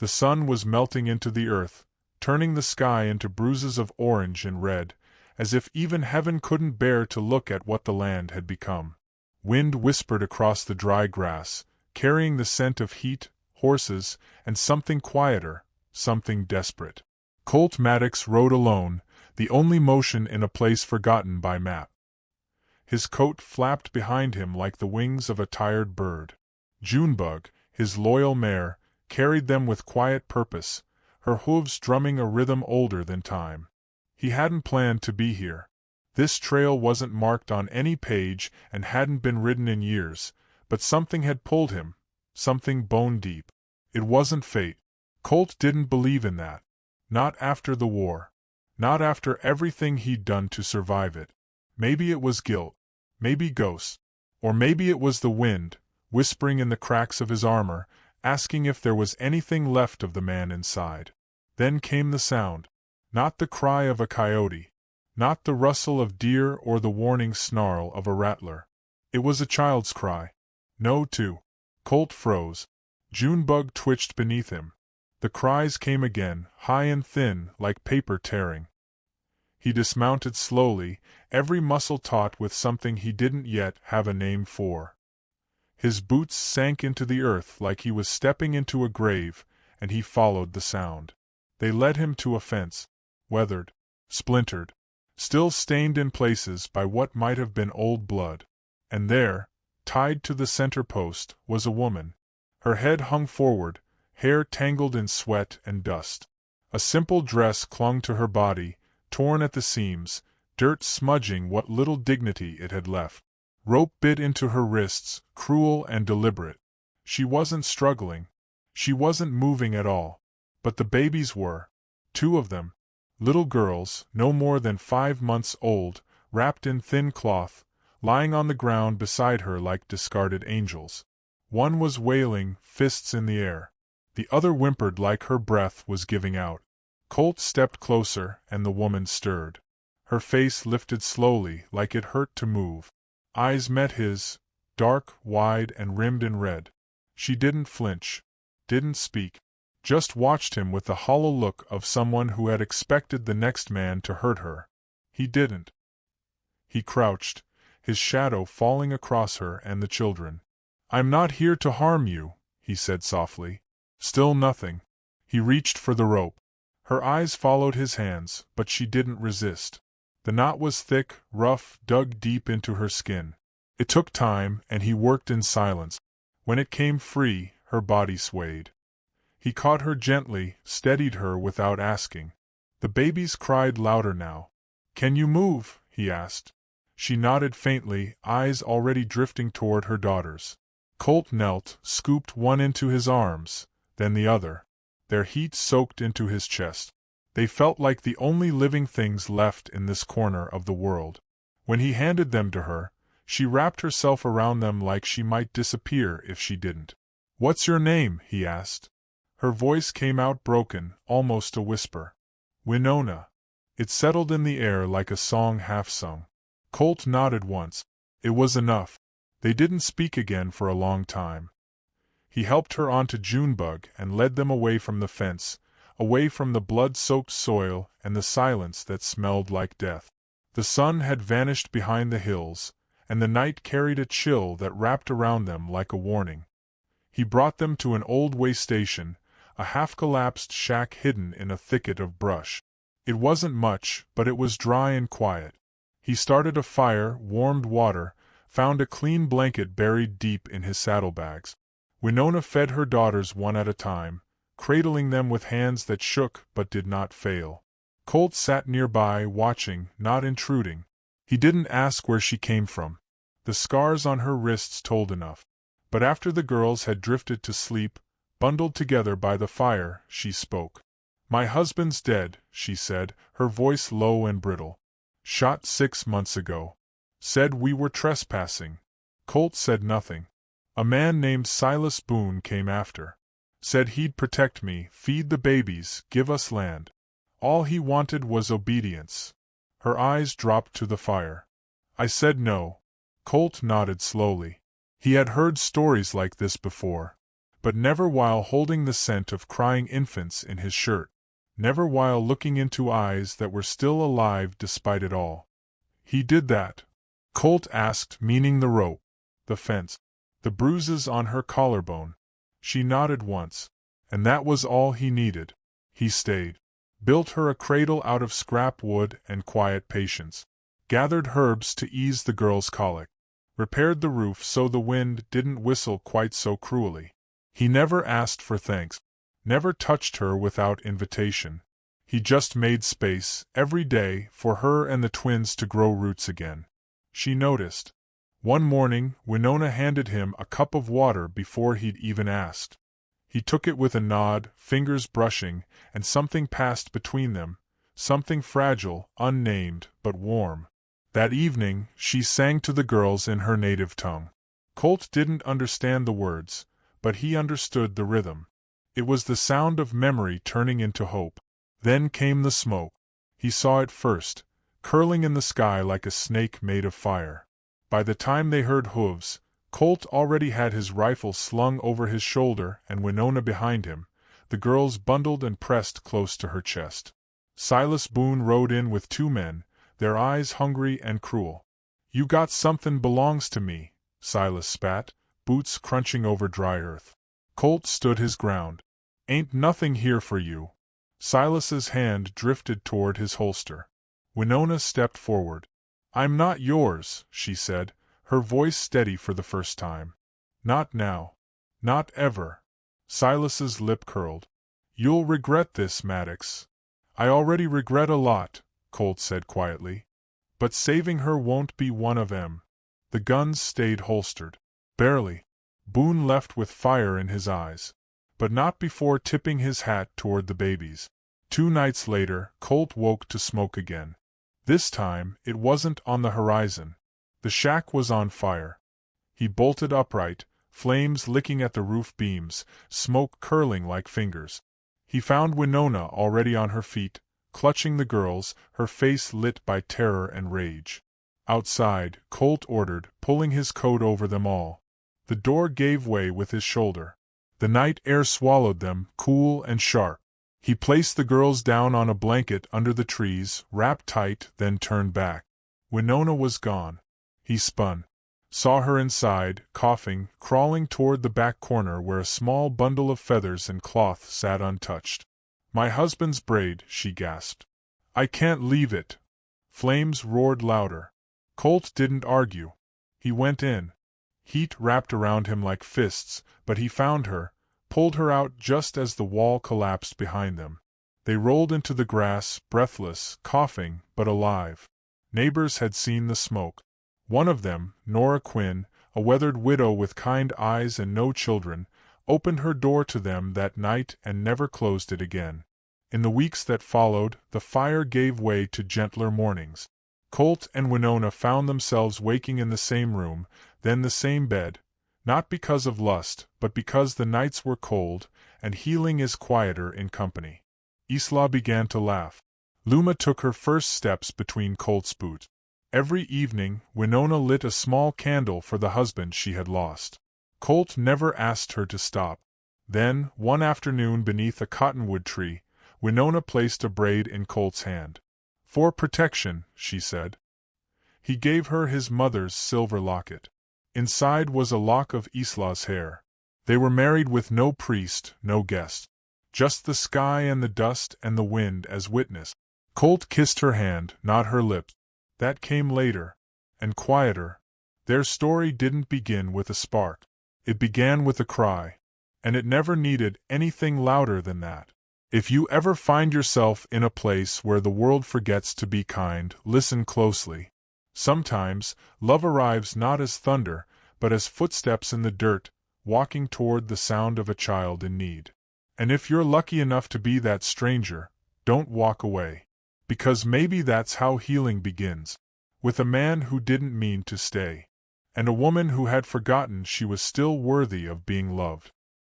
The sun was melting into the earth, turning the sky into bruises of orange and red, as if even heaven couldn't bear to look at what the land had become. Wind whispered across the dry grass, carrying the scent of heat, horses, and something quieter, something desperate. Colt Maddox rode alone, the only motion in a place forgotten by map. His coat flapped behind him like the wings of a tired bird. Junebug, his loyal mare, carried them with quiet purpose, her hooves drumming a rhythm older than time. He hadn't planned to be here. This trail wasn't marked on any page and hadn't been ridden in years, but something had pulled him, something bone deep. It wasn't fate. Colt didn't believe in that. Not after the war. Not after everything he'd done to survive it. Maybe it was guilt. Maybe ghosts. Or maybe it was the wind, whispering in the cracks of his armor, asking if there was anything left of the man inside. Then came the sound. Not the cry of a coyote. Not the rustle of deer or the warning snarl of a rattler. It was a child's cry. No, too. Colt froze. Junebug twitched beneath him. The cries came again, high and thin, like paper tearing. He dismounted slowly, every muscle taut with something he didn't yet have a name for. His boots sank into the earth like he was stepping into a grave, and he followed the sound. They led him to a fence, weathered, splintered, still stained in places by what might have been old blood. And there, tied to the center post, was a woman. Her head hung forward, hair tangled in sweat and dust. A simple dress clung to her body, torn at the seams, dirt smudging what little dignity it had left. Rope bit into her wrists, cruel and deliberate. She wasn't struggling. She wasn't moving at all. But the babies were. 2 of them. Little girls, no more than 5 months old, wrapped in thin cloth, lying on the ground beside her like discarded angels. One was wailing, fists in the air. The other whimpered like her breath was giving out. Colt stepped closer, and the woman stirred. Her face lifted slowly, like it hurt to move. Eyes met his, dark, wide, and rimmed in red. She didn't flinch, didn't speak, just watched him with the hollow look of someone who had expected the next man to hurt her. He didn't. He crouched, his shadow falling across her and the children. "I'm not here to harm you," he said softly. Still nothing. He reached for the rope. Her eyes followed his hands, but she didn't resist. The knot was thick, rough, dug deep into her skin. It took time, and he worked in silence. When it came free, her body swayed. He caught her gently, steadied her without asking. The babies cried louder now. "Can you move?" he asked. She nodded faintly, eyes already drifting toward her daughters. Colt knelt, scooped one into his arms, then the other. Their heat soaked into his chest. They felt like the only living things left in this corner of the world. When he handed them to her, she wrapped herself around them like she might disappear if she didn't. "What's your name?" he asked. Her voice came out broken, almost a whisper. "Winona." It settled in the air like a song half-sung. Colt nodded once. It was enough. They didn't speak again for a long time. He helped her onto Junebug and led them away from the fence, away from the blood-soaked soil and the silence that smelled like death. The sun had vanished behind the hills, and the night carried a chill that wrapped around them like a warning. He brought them to an old way station, a half-collapsed shack hidden in a thicket of brush. It wasn't much, but it was dry and quiet. He started a fire, warmed water, found a clean blanket buried deep in his saddlebags. Winona fed her daughters one at a time, cradling them with hands that shook but did not fail. Colt sat nearby, watching, not intruding. He didn't ask where she came from. The scars on her wrists told enough. But after the girls had drifted to sleep, bundled together by the fire, she spoke. "My husband's dead," she said, her voice low and brittle. "Shot 6 months ago. Said we were trespassing." Colt said nothing. "A man named Silas Boone came after. Said he'd protect me, feed the babies, give us land. All he wanted was obedience." Her eyes dropped to the fire. "I said no." Colt nodded slowly. He had heard stories like this before. but never while holding the scent of crying infants in his shirt, never while looking into eyes that were still alive despite it all. He did that? Colt asked, meaning the rope, the fence, the bruises on her collarbone. She nodded once. And that was all he needed. He stayed. Built her a cradle out of scrap wood and quiet patience. Gathered herbs to ease the girl's colic. Repaired the roof so the wind didn't whistle quite so cruelly. He never asked for thanks. Never touched her without invitation. He just made space, every day, for her and the twins to grow roots again. She noticed. One morning, Winona handed him a cup of water before he'd even asked. He took it with a nod, fingers brushing, and something passed between them, something fragile, unnamed, but warm. That evening, she sang to the girls in her native tongue. Colt didn't understand the words, but he understood the rhythm. It was the sound of memory turning into hope. Then came the smoke. He saw it first, curling in the sky like a snake made of fire. By the time they heard hooves, Colt already had his rifle slung over his shoulder and Winona behind him, the girls bundled and pressed close to her chest. Silas Boone rode in with 2 men, their eyes hungry and cruel. "You got something belongs to me," Silas spat, boots crunching over dry earth. Colt stood his ground. "Ain't nothing here for you." Silas's hand drifted toward his holster. Winona stepped forward. "I'm not yours," she said, her voice steady for the first time. "Not now. Not ever." Silas's lip curled. "You'll regret this, Maddox." "I already regret a lot," Colt said quietly. "But saving her won't be one of 'em." The guns stayed holstered. Barely. Boone left with fire in his eyes. But not before tipping his hat toward the babies. 2 nights later, Colt woke to smoke again. This time, it wasn't on the horizon. The shack was on fire. He bolted upright, flames licking at the roof beams, smoke curling like fingers. He found Winona already on her feet, clutching the girls, her face lit by terror and rage. Outside, Colt ordered, pulling his coat over them all. The door gave way with his shoulder. The night air swallowed them, cool and sharp. He placed the girls down on a blanket under the trees, wrapped tight, then turned back. Winona was gone. He spun. Saw her inside, coughing, crawling toward the back corner where a small bundle of feathers and cloth sat untouched. "My husband's braid," she gasped. "I can't leave it." Flames roared louder. Colt didn't argue. He went in. Heat wrapped around him like fists, but he found her, pulled her out just as the wall collapsed behind them. They rolled into the grass, breathless, coughing, but alive. Neighbors had seen the smoke. One of them, Nora Quinn, a weathered widow with kind eyes and no children, opened her door to them that night and never closed it again. In the weeks that followed, the fire gave way to gentler mornings. Colt and Winona found themselves waking in the same room, then the same bed, not because of lust, but because the nights were cold, and healing is quieter in company. Isla began to laugh. Luma took her first steps between Colt's boots. Every evening, Winona lit a small candle for the husband she had lost. Colt never asked her to stop. Then, one afternoon beneath a cottonwood tree, Winona placed a braid in Colt's hand. "For protection," she said. He gave her his mother's silver locket. Inside was a lock of Isla's hair. They were married with no priest, no guest. Just the sky and the dust and the wind as witness. Colt kissed her hand, not her lips. That came later, and quieter. Their story didn't begin with a spark. It began with a cry. And it never needed anything louder than that. If you ever find yourself in a place where the world forgets to be kind, listen closely. Sometimes, love arrives not as thunder, but as footsteps in the dirt, walking toward the sound of a child in need. And if you're lucky enough to be that stranger, don't walk away. Because maybe that's how healing begins. With a man who didn't mean to stay. And a woman who had forgotten she was still worthy of being loved.